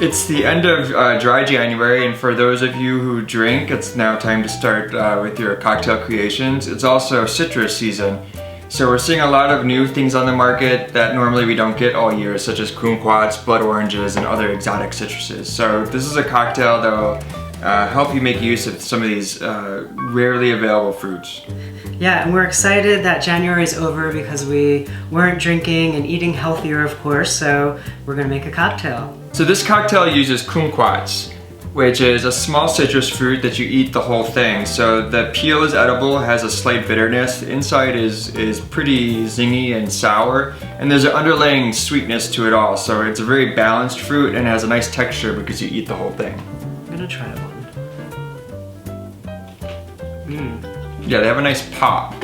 It's the end of dry January, and for those of you who drink, it's now time to start with your cocktail creations. It's also citrus season, so we're seeing a lot of new things on the market that normally we don't get all year, such as kumquats, blood oranges, and other exotic citruses. So this is a cocktail that will help you make use of some of these rarely available fruits. Yeah, and we're excited that January is over because we weren't drinking and eating healthier, of course, so we're gonna make a cocktail. So this cocktail uses kumquats, which is a small citrus fruit that you eat the whole thing. So the peel is edible, has a slight bitterness. The inside is pretty zingy and sour, and there's an underlying sweetness to it all. So it's a very balanced fruit and has a nice texture because you eat the whole thing. I'm gonna try one. Yeah, they have a nice pop.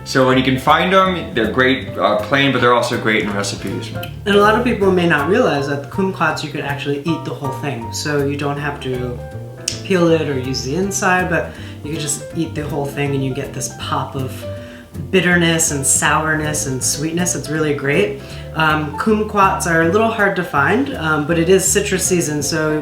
So when you can find them, they're great plain, but they're also great in recipes. And a lot of people may not realize that the kumquats, you could actually eat the whole thing. So you don't have to peel it or use the inside, but you could just eat the whole thing and you get this pop of bitterness and sourness and sweetness. It's really great. Kumquats are a little hard to find, but it is citrus season, so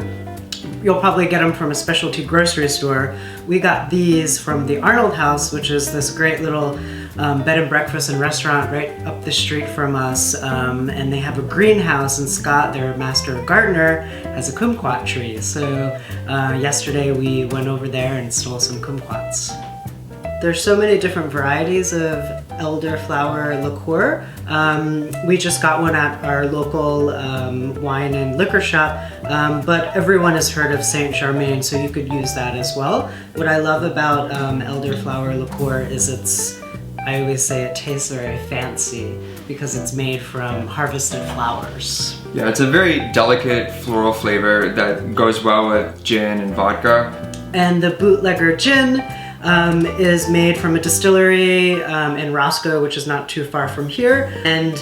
you'll probably get them from a specialty grocery store. We got these from the Arnold House, which is this great little bed and breakfast and restaurant right up the street from us. And they have a greenhouse, and Scott, their master gardener, has a kumquat tree. So yesterday we went over there and stole some kumquats. There's so many different varieties of elderflower liqueur. We just got one at our local wine and liquor shop, but everyone has heard of Saint Germain, so you could use that as well. What I love about elderflower liqueur is I always say it tastes very fancy because it's made from harvested flowers. Yeah, it's a very delicate floral flavor that goes well with gin and vodka. And the bootlegger gin is made from a distillery in Roscoe, which is not too far from here. And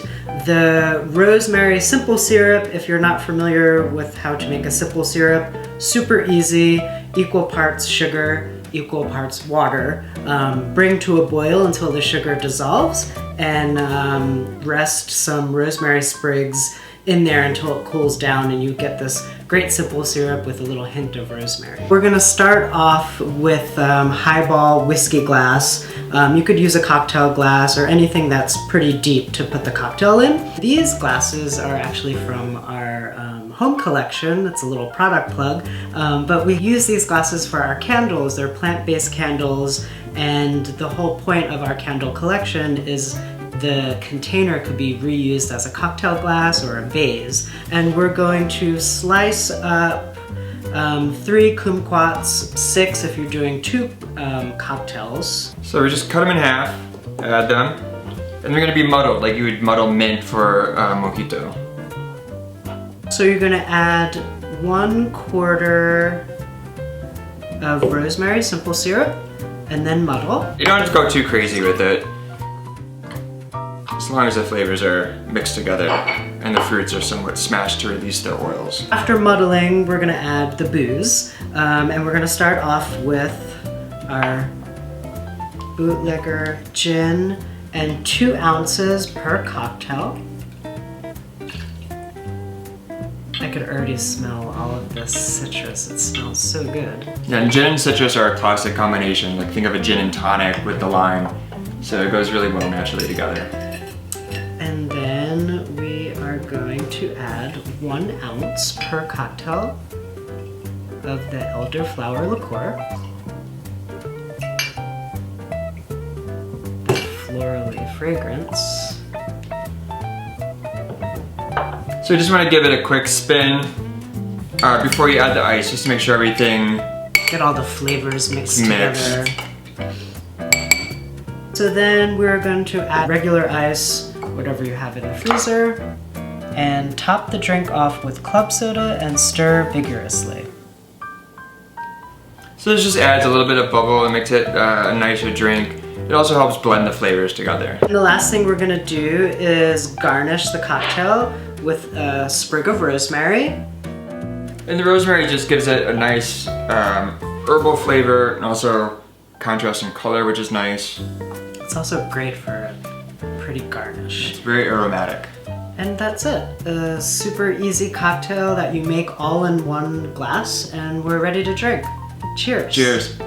the rosemary simple syrup, if you're not familiar with how to make a simple syrup, super easy, equal parts sugar, equal parts water. Bring to a boil until the sugar dissolves, and rest some rosemary sprigs in there until it cools down, and you get this great simple syrup with a little hint of rosemary. We're gonna start off with highball whiskey glass. You could use a cocktail glass or anything that's pretty deep to put the cocktail in. These glasses are actually from our home collection. It's a little product plug, but we use these glasses for our candles. They're plant-based candles, and the whole point of our candle collection is the container could be reused as a cocktail glass or a vase. And we're going to slice up 3 kumquats, 6 if you're doing 2 cocktails. So we just cut them in half, add them, and they're gonna be muddled like you would muddle mint for mojito. So you're gonna add 1/4 of rosemary simple syrup and then muddle. You don't have to go too crazy with it, as long as the flavors are mixed together and the fruits are somewhat smashed to release their oils. After muddling, we're gonna add the booze, and we're gonna start off with our bootlegger gin, and 2 ounces per cocktail. I could already smell all of this citrus. It smells so good. Yeah, and gin and citrus are a classic combination. Like think of a gin and tonic with the lime. So it goes really well naturally together. And then we are going to add 1 ounce per cocktail of the elderflower liqueur. Florally fragrance. So you just want to give it a quick spin before you add the ice, just to make sure everything Get all the flavors mixed together. So then we're going to add regular ice, whatever you have in the freezer, and top the drink off with club soda and stir vigorously. So this just adds a little bit of bubble and makes it a nicer drink. It also helps blend the flavors together. And the last thing we're gonna do is garnish the cocktail with a sprig of rosemary. And the rosemary just gives it a nice herbal flavor and also contrast in color, which is nice. It's also great for a pretty garnish. It's very aromatic. And that's it. A super easy cocktail that you make all in one glass, and we're ready to drink. Cheers. Cheers.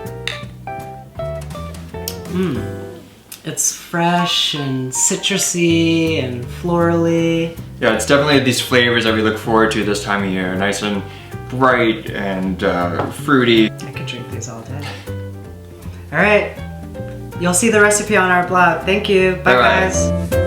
It's fresh and citrusy and florally. Yeah, it's definitely these flavors that we look forward to this time of year. Nice and bright and fruity. I could drink these all day. All right. You'll see the recipe on our blog. Thank you. Bye, Bye-bye. guys.